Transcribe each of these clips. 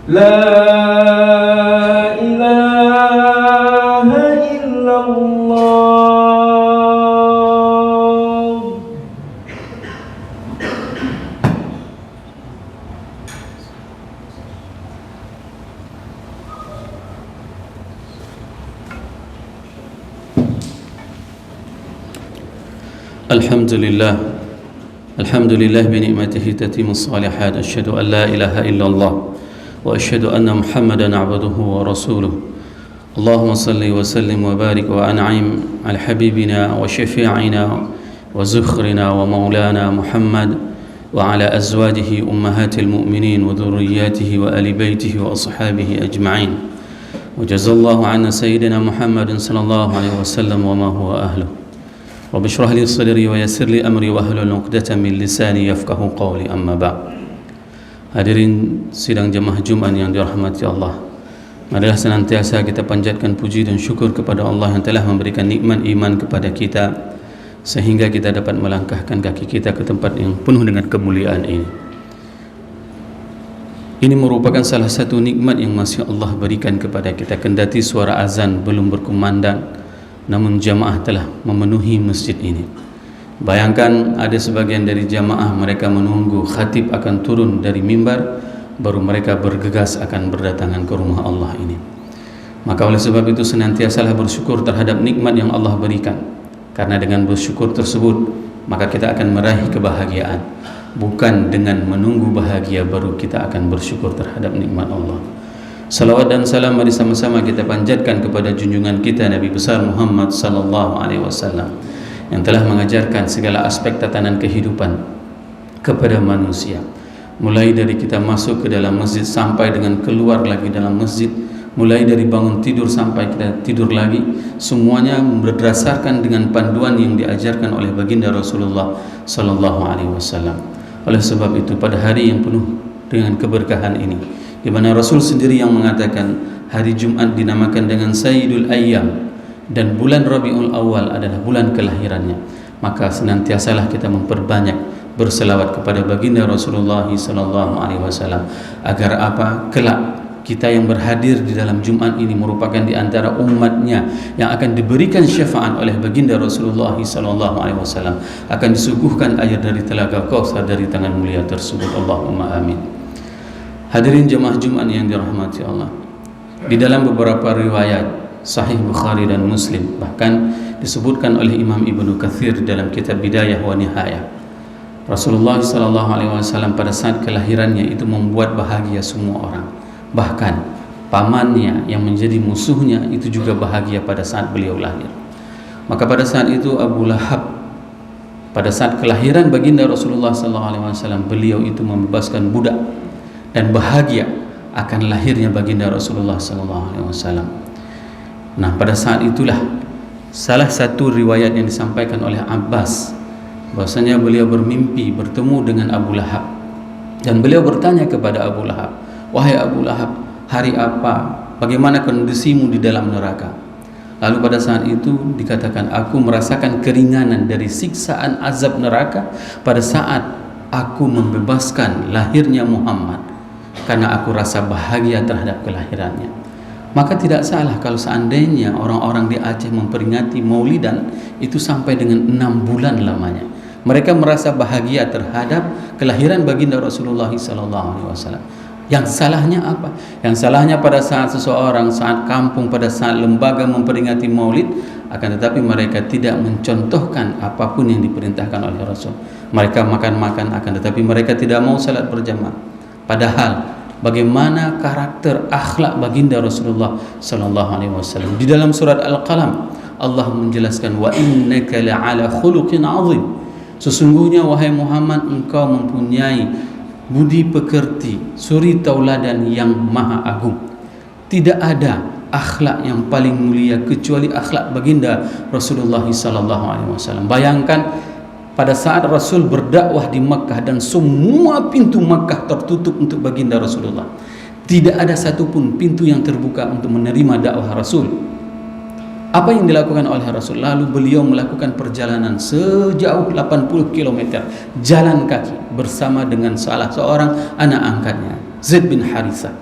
لا إله إلا الله. الحمد لله بنعمته تتم الصالحات. أشهد أن لا إله إلا الله وأشهد أن محمدا عبده ورسوله. اللهم صل وسلم وبارك وأنعم على حبيبنا وشفيعنا وزخرنا ومولانا محمد وعلى أزواجه أمهات المؤمنين وذرياته وآل بيته وأصحابه أجمعين. وجزى الله عنا سيدنا محمد صلى الله عليه وسلم وما هو أهله. رب اشرح لي صدري ويسر لي أمري واحلل عقدة من لساني يفقهوا قولي. أما بعد. Hadirin sidang jemaah Jumat yang dirahmati Allah, marilah senantiasa kita panjatkan puji dan syukur kepada Allah yang telah memberikan nikmat iman kepada kita sehingga kita dapat melangkahkan kaki kita ke tempat yang penuh dengan kemuliaan ini. Ini merupakan salah satu nikmat yang masih Allah berikan kepada kita. Kendati suara azan belum berkumandang, namun jamaah telah memenuhi masjid ini. Bayangkan ada sebagian dari jamaah mereka menunggu khatib akan turun dari mimbar, baru mereka bergegas akan berdatangan ke rumah Allah ini. Maka oleh sebab itu senantiasalah bersyukur terhadap nikmat yang Allah berikan, karena dengan bersyukur tersebut maka kita akan meraih kebahagiaan. Bukan dengan menunggu bahagia baru kita akan bersyukur terhadap nikmat Allah. Salawat dan salam mari sama-sama kita panjatkan kepada junjungan kita Nabi besar Muhammad sallallahu alaihi wasallam yang telah mengajarkan segala aspek tatanan kehidupan kepada manusia, mulai dari kita masuk ke dalam masjid sampai dengan keluar lagi dalam masjid, mulai dari bangun tidur sampai kita tidur lagi, semuanya berdasarkan dengan panduan yang diajarkan oleh baginda Rasulullah sallallahu alaihi wasallam. Oleh sebab itu pada hari yang penuh dengan keberkahan ini, di mana Rasul sendiri yang mengatakan hari Jumat dinamakan dengan Sayyidul Ayyam dan bulan Rabiul Awal adalah bulan kelahirannya, maka senantiasalah kita memperbanyak berselawat kepada baginda Rasulullah sallallahu alaihi wasallam agar apa? Kelak kita yang berhadir di dalam Jumat ini merupakan di antara umatnya yang akan diberikan syafaat oleh baginda Rasulullah sallallahu alaihi wasallam, akan disuguhkan air dari telaga Kautsar dari tangan mulia tersebut. Allahumma amin. Hadirin jemaah Jumat yang dirahmati Allah, di dalam beberapa riwayat Sahih Bukhari dan Muslim, bahkan disebutkan oleh Imam Ibnu Katsir dalam kitab Bidayah wa Nihayah, Rasulullah sallallahu alaihi wasallam pada saat kelahirannya itu membuat bahagia semua orang. Bahkan pamannya yang menjadi musuhnya itu juga bahagia pada saat beliau lahir. Maka pada saat itu Abu Lahab, pada saat kelahiran baginda Rasulullah sallallahu alaihi wasallam, beliau itu membebaskan budak dan bahagia akan lahirnya baginda Rasulullah sallallahu alaihi wasallam. Nah, pada saat itulah salah satu riwayat yang disampaikan oleh Abbas, bahwasanya beliau bermimpi bertemu dengan Abu Lahab dan beliau bertanya kepada Abu Lahab, "Wahai Abu Lahab, hari apa? Bagaimana kondisimu di dalam neraka?" Lalu pada saat itu dikatakan, "Aku merasakan keringanan dari siksaan azab neraka pada saat aku membebaskan lahirnya Muhammad, karena aku rasa bahagia terhadap kelahirannya." Maka tidak salah kalau seandainya orang-orang di Aceh memperingati Maulidan itu sampai dengan 6 bulan lamanya. Mereka merasa bahagia terhadap kelahiran baginda Rasulullah SAW. Yang salahnya apa? Yang salahnya pada saat seseorang, saat kampung, pada saat lembaga memperingati Maulid, akan tetapi mereka tidak mencontohkan apapun yang diperintahkan oleh Rasul. Mereka makan-makan, akan tetapi mereka tidak mau salat berjamaah. Padahal bagaimana karakter akhlak baginda Rasulullah sallallahu alaihi wasallam. Di dalam surat Al-Qalam Allah menjelaskan, wa innaka la'ala khuluqin 'azim. Sesungguhnya wahai Muhammad, engkau mempunyai budi pekerti, suri tauladan yang maha agung. Tidak ada akhlak yang paling mulia kecuali akhlak baginda Rasulullah sallallahu alaihi wasallam. Bayangkan pada saat Rasul berdakwah di Makkah dan semua pintu Makkah tertutup untuk baginda Rasulullah, tidak ada satupun pintu yang terbuka untuk menerima dakwah Rasul. Apa yang dilakukan oleh Rasul? Lalu beliau melakukan perjalanan sejauh 80 km jalan kaki bersama dengan salah seorang anak angkatnya, Zaid bin Harithah.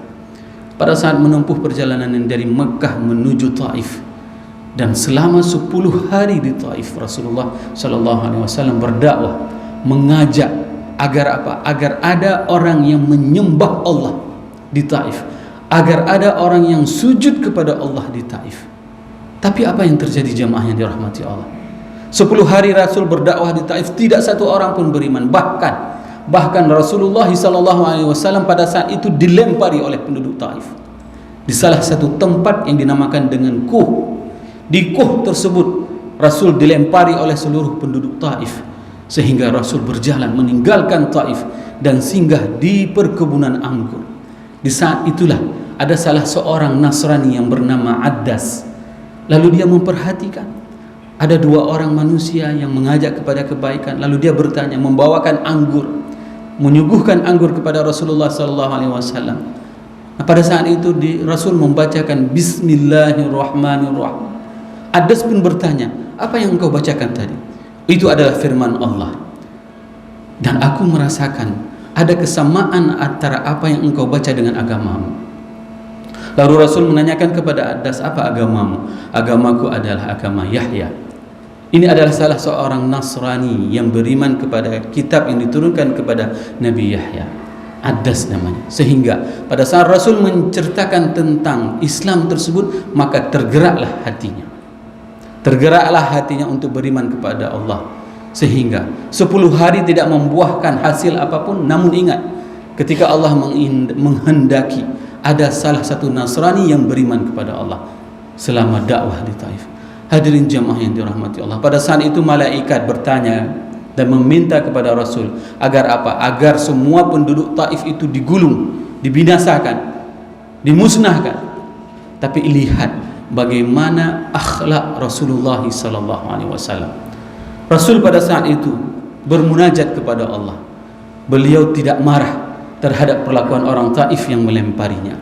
pada saat menempuh perjalanan dari Mekah menuju Taif. Dan selama 10 hari di Taif, Rasulullah sallallahu alaihi wasallam berdakwah, mengajak agar apa? Agar ada orang yang menyembah Allah di Taif, agar ada orang yang sujud kepada Allah di Taif. Tapi apa yang terjadi jemaah yang dirahmati Allah? 10 hari Rasul berdakwah di Taif, tidak satu orang pun beriman. Bahkan Rasulullah sallallahu alaihi wasallam pada saat itu dilempari oleh penduduk Taif di salah satu tempat yang dinamakan dengan Kuh. Di Kuh tersebut Rasul dilempari oleh seluruh penduduk Taif, sehingga Rasul berjalan meninggalkan Taif dan singgah di perkebunan anggur. Di saat itulah ada salah seorang Nasrani yang bernama Addas. Lalu dia memperhatikan ada 2 orang manusia yang mengajak kepada kebaikan. Lalu dia bertanya, membawakan anggur, menyuguhkan anggur kepada Rasulullah sallallahu alaihi wasallam. Nah, pada saat itu Rasul membacakan Bismillahirrahmanirrahim. Addas pun bertanya, apa yang engkau bacakan tadi? Itu adalah firman Allah. Dan aku merasakan ada kesamaan antara apa yang engkau baca dengan agamamu. Lalu Rasul menanyakan kepada Addas, apa agamamu? Agamaku adalah agama Yahya. Ini adalah salah seorang Nasrani yang beriman kepada kitab yang diturunkan kepada Nabi Yahya. Addas namanya. Sehingga pada saat Rasul menceritakan tentang Islam tersebut, maka tergeraklah hatinya. Tergeraklah hatinya untuk beriman kepada Allah. Sehingga 10 hari tidak membuahkan hasil apapun. Namun ingat, ketika Allah menghendaki, ada salah satu Nasrani yang beriman kepada Allah selama dakwah di Taif. Hadirin jamaah yang dirahmati Allah, pada saat itu malaikat bertanya dan meminta kepada Rasul agar apa? Agar semua penduduk Taif itu digulung, dibinasakan, dimusnahkan. Tapi lihat bagaimana akhlak Rasulullah sallallahu alaihi wasallam. Rasul pada saat itu bermunajat kepada Allah. Beliau tidak marah terhadap perlakuan orang Taif yang melemparinya.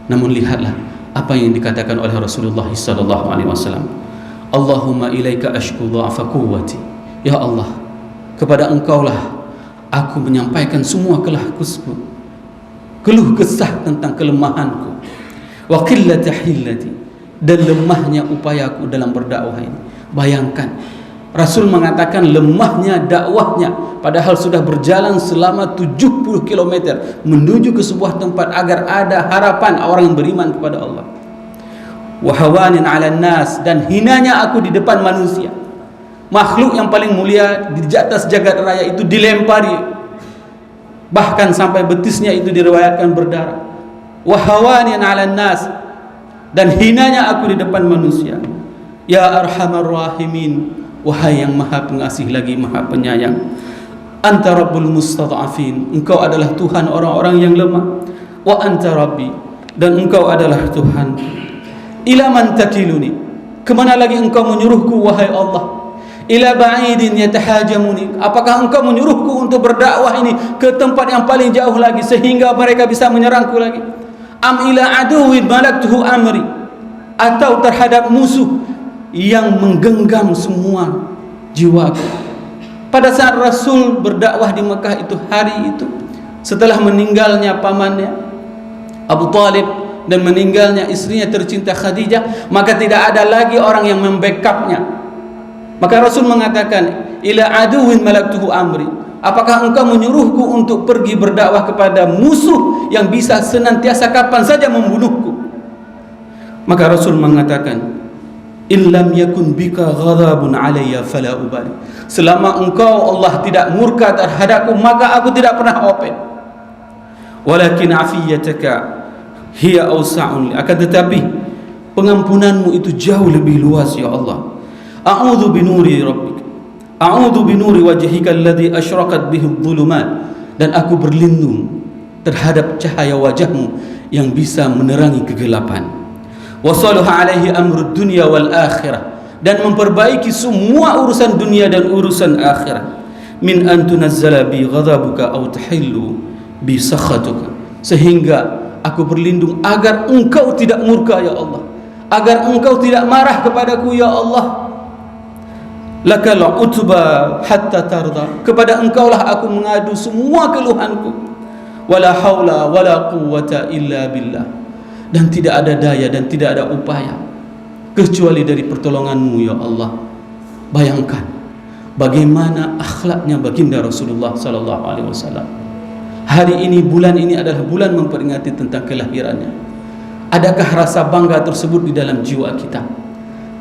Namun lihatlah apa yang dikatakan oleh Rasulullah sallallahu alaihi wasallam. Allahumma ilaika ashku dha'fa quwwati. Ya Allah, kepada Engkaulah aku menyampaikan semua keluh kesah tentang kelemahanku, wa qillati hillati, dan lemahnya upayaku dalam berdakwah ini. Bayangkan, Rasul mengatakan lemahnya dakwahnya, padahal sudah berjalan selama 70 km menuju ke sebuah tempat agar ada harapan orang yang beriman kepada Allah. Wa hawanin 'alan nas, dan hinanya aku di depan manusia. Makhluk yang paling mulia di atas jagat raya itu dilempari, bahkan sampai betisnya itu diriwayatkan berdarah. Wa hawanin 'alan nas, dan hinanya aku di depan manusia. Ya arhamar rahimin, wahai yang maha pengasih lagi maha penyayang. Anta rabbul mustad'afin, engkau adalah Tuhan orang-orang yang lemah. Wa anta rabbi, dan engkau adalah Tuhan. Ila man takiluni, kemana lagi engkau menyuruhku wahai Allah? Ila ba'idin yatahajamuni, apakah engkau menyuruhku untuk berdakwah ini ke tempat yang paling jauh lagi sehingga mereka bisa menyerangku lagi? Am ila aduwin malaktuhu amri, atau terhadap musuh yang menggenggam semua jiwaku? Pada saat Rasul berdakwah di Mekah itu, hari itu setelah meninggalnya pamannya Abu Talib dan meninggalnya istrinya tercinta Khadijah, maka tidak ada lagi orang yang membackupnya. Maka Rasul mengatakan, ila aduwin malaktuhu amri, apakah engkau menyuruhku untuk pergi berdakwah kepada musuh yang bisa senantiasa kapan saja membunuhku? Maka Rasul mengatakan, illam yakun bika ghadabun alayya fala ubali, selama engkau Allah tidak murka terhadapku, maka aku tidak pernah open. Walakin afiyataka hiya awsa'un, akan tetapi pengampunanmu itu jauh lebih luas ya Allah. A'udzu binuri rabbik, a'udzu binuri wajhika alladhi asyraqat bihi adh-dhulumat, dan aku berlindung terhadap cahaya wajahmu yang bisa menerangi kegelapan. Wa salaha alaihi amrud dunya wal akhirah, dan memperbaiki semua urusan dunia dan urusan akhirat. Min an tunazzala bi ghadabuka aw tahillu bi sakhatuka, sehingga aku berlindung agar engkau tidak murka ya Allah, agar engkau tidak marah kepadaku ya Allah. Lakal utba hatta tarda, kepada engkaulah aku mengadu semua keluhanku. Wala haula wala quwwata illa billah, dan tidak ada daya dan tidak ada upaya kecuali dari pertolongan-Mu ya Allah. Bayangkan bagaimana akhlaknya baginda Rasulullah sallallahu alaihi wasallam. Hari ini, bulan ini adalah bulan memperingati tentang kelahirannya. Adakah rasa bangga tersebut di dalam jiwa kita?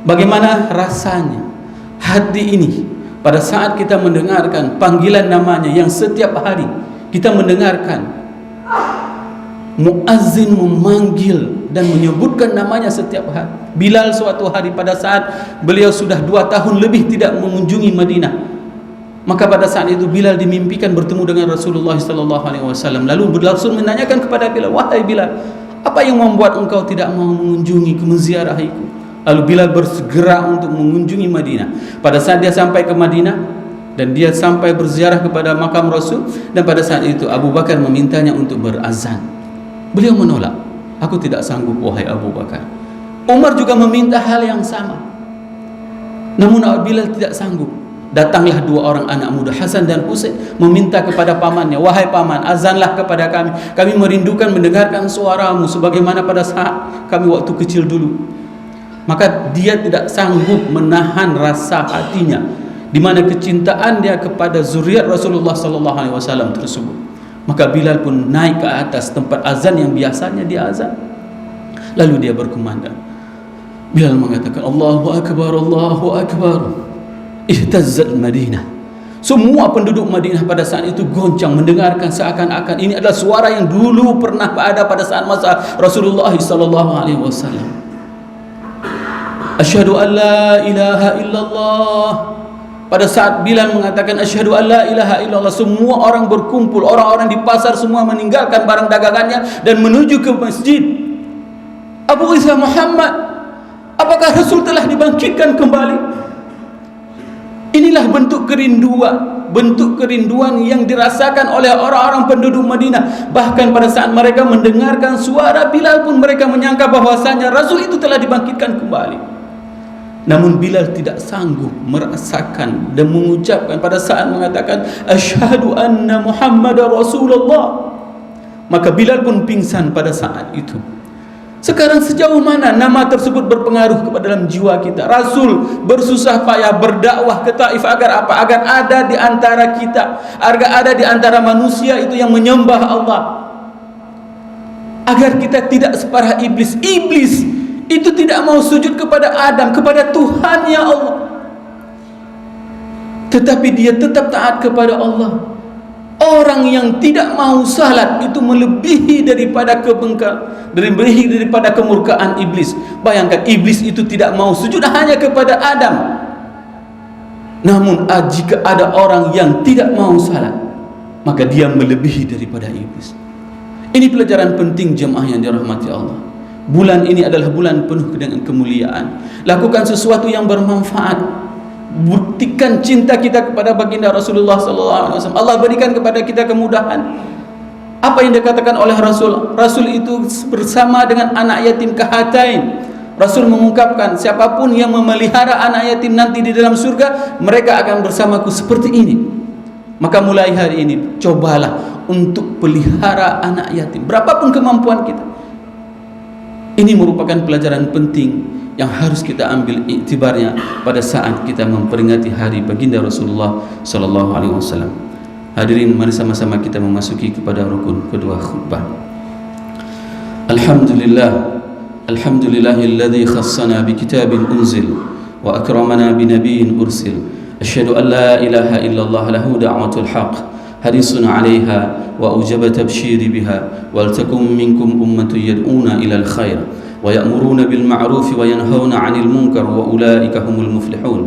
Bagaimana rasanya hati ini pada saat kita mendengarkan panggilan namanya yang setiap hari kita mendengarkan muazzin memanggil dan menyebutkan namanya setiap hari. Bilal suatu hari pada saat beliau sudah 2 tahun lebih tidak mengunjungi Madinah, maka pada saat itu Bilal dimimpikan bertemu dengan Rasulullah sallallahu alaihi wasallam. Lalu Rasul menanyakan kepada Bilal, "Wahai Bilal, apa yang membuat engkau tidak mau mengunjungi, menziarahiku?" Lalu Bilal bersegera untuk mengunjungi Madinah. Pada saat dia sampai ke Madinah dan dia sampai berziarah kepada makam Rasul, dan pada saat itu Abu Bakar memintanya untuk berazan. Beliau menolak. "Aku tidak sanggup wahai Abu Bakar." Umar juga meminta hal yang sama. Namun Bilal tidak sanggup. Datanglah 2 orang anak muda, Hasan dan Husain, meminta kepada pamannya, "Wahai paman, azanlah kepada kami. Kami merindukan mendengarkan suaramu sebagaimana pada saat kami waktu kecil dulu." Maka dia tidak sanggup menahan rasa hatinya, di mana kecintaan dia kepada zuriat Rasulullah sallallahu alaihi wasallam tersebut. Maka Bilal pun naik ke atas tempat azan yang biasanya dia azan. Lalu dia berkumandang. Bilal mengatakan, "Allahu akbar, Allahu akbar." Ihtazzat Madinah. Semua penduduk Madinah pada saat itu goncang mendengarkan, seakan-akan ini adalah suara yang dulu pernah ada pada saat masa Rasulullah sallallahu alaihi wasallam. Asyhadu an la ilaha illallah. Pada saat Bilal mengatakan asyhadu an la ilaha illallah, semua orang berkumpul, orang-orang di pasar semua meninggalkan barang dagangannya dan menuju ke masjid. Abu Isa Muhammad, apakah Rasul telah dibangkitkan kembali? Inilah bentuk kerinduan yang dirasakan oleh orang-orang penduduk Madinah. Bahkan pada saat mereka mendengarkan suara Bilal pun mereka menyangka bahwasanya Rasul itu telah dibangkitkan kembali. Namun Bilal tidak sanggup merasakan dan mengucapkan pada saat mengatakan asyhadu anna Muhammadar Rasulullah. Maka Bilal pun pingsan pada saat itu. Sekarang sejauh mana nama tersebut berpengaruh kepada dalam jiwa kita? Rasul bersusah payah berdakwah ke Taif agar apa? Agar ada di antara kita, agar ada di antara manusia itu yang menyembah Allah, agar kita tidak separah iblis. Iblis itu tidak mau sujud kepada Adam, kepada Tuhan ya Allah, tetapi dia tetap taat kepada Allah. Orang yang tidak mau salat itu melebihi daripada daripada kemurkaan iblis. Bayangkan, iblis itu tidak mau sujud hanya kepada Adam. Namun jika ada orang yang tidak mau salat, maka dia melebihi daripada iblis. Ini pelajaran penting jemaah yang dirahmati Allah. Bulan ini adalah bulan penuh dengan kemuliaan. Lakukan sesuatu yang bermanfaat. Buktikan cinta kita kepada baginda Rasulullah sallallahu alaihi wasallam. Allah berikan kepada kita kemudahan. Apa yang dikatakan oleh Rasul? Rasul itu bersama dengan anak yatim kahatain. Rasul mengungkapkan, siapapun yang memelihara anak yatim nanti di dalam surga, mereka akan bersamaku seperti ini. Maka mulai hari ini cobalah untuk pelihara anak yatim, berapapun kemampuan kita. Ini merupakan pelajaran penting yang harus kita ambil iktibarnya pada saat kita memperingati hari baginda Rasulullah sallallahu alaihi wasallam. Hadirin, mari sama-sama kita memasuki kepada rukun kedua khutbah. Alhamdulillah, alhamdulillahilladzi khassana bi kitabin unzil wa akramana bi nabiyyin ursil. Asyhadu an la ilaha illallah lahu da'watul haqq harisun 'alaiha wa ujaba tabshiri biha wal takum minkum ummatun yad'una ila al khair ويأمرون بالمعروف وينهون عن المنكر وأولئك هم المفلحون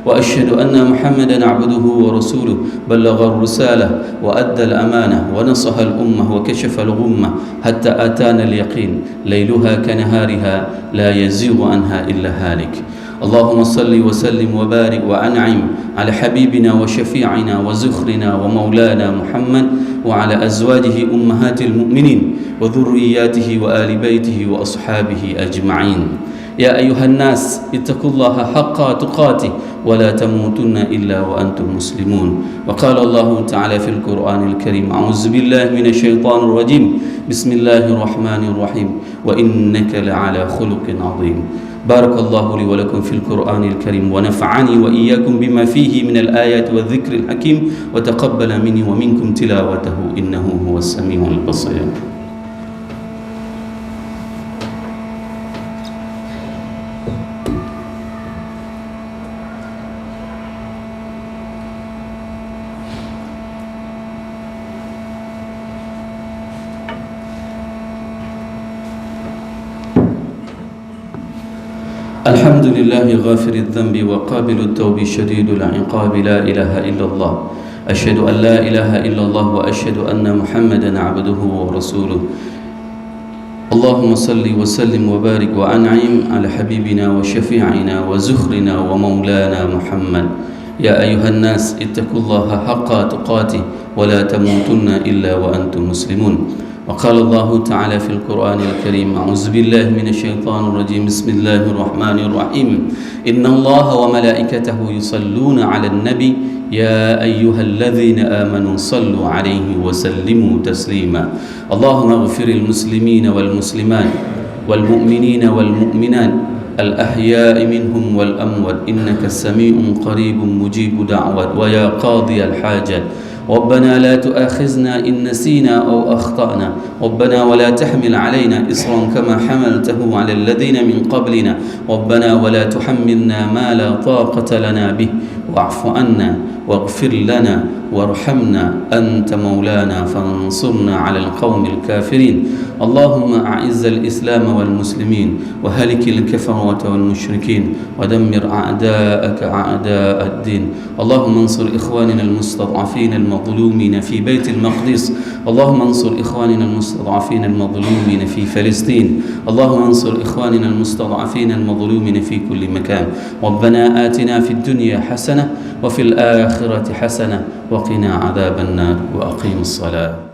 وأشهد أن محمدا عبده ورسوله بلغ الرسالة وأدى الأمانة ونصح الأمة وكشف الغمة حتى أتانا اليقين ليلها كنهارها لا يزيغ عنها إلا هالك اللهم صل وسلم وبارك وأنعم على حبيبنا وشفيعنا وزخرنا ومولانا محمد وعلى أزواجه أمهات المؤمنين وذرياته وآل بيته وأصحابه أجمعين. يا أيها الناس اتقوا الله حق تقاته ولا تموتن إلا وأنتم مسلمون وقال الله تعالى في القرآن الكريم أعوذ بالله من الشيطان الرجيم بسم الله الرحمن الرحيم وإنك لعلى خلق عظيم بارك الله لي ولكم في القرآن الكريم ونفعني وإياكم بما فيه من الآيات والذكر الحكيم وتقبل مني ومنكم تلاوته إنه هو السميع البصير. الحمد لله غافر الذنب وقابل التوب شديد العقاب لا إله إلا الله أشهد أن لا إله إلا الله وأشهد أن محمدا عبده ورسوله اللهم صل وسلم وبارك وأنعم على حبيبنا وشفيعنا وزخرنا ومولانا محمد يا أيها الناس اتقوا الله حق تقاته ولا تموتن إلا وأنتم مسلمون وقال الله تعالى في القرآن الكريم أعوذ بالله من الشيطان الرجيم بسم الله الرحمن الرحيم إن الله وملائكته يصلون على النبي يا أيها الذين آمنوا صلوا عليه وسلموا تسليما اللهم اغفر المسلمين والمسلمات والمؤمنين والمؤمنات الأحياء منهم والأموات إنك سميع قريب مجيب دعوات ويا قاضي الحاجات ربنا لا تؤاخذنا إن نسينا أو أخطأنا ربنا ولا تحمل علينا إصرا كما حملته على الذين من قبلنا ربنا ولا تحملنا ما لا طاقة لنا به واعف عنا واغفر لنا وارحمنا أنت مولانا فانصرنا على القوم الكافرين اللهم أعز الإسلام والمسلمين وهلك الكفرة والمشركين ودمر أعداءك أعداء الدين اللهم انصر إخواننا المستضعفين المظلومين في بيت المقدس اللهم انصر إخواننا المستضعفين المظلومين في فلسطين اللهم انصر إخواننا المستضعفين المظلومين في كل مكان ربنا آتنا في الدنيا حسنة وفي الآخرة حسنة وقنا عذاب النار وأقيم الصلاة.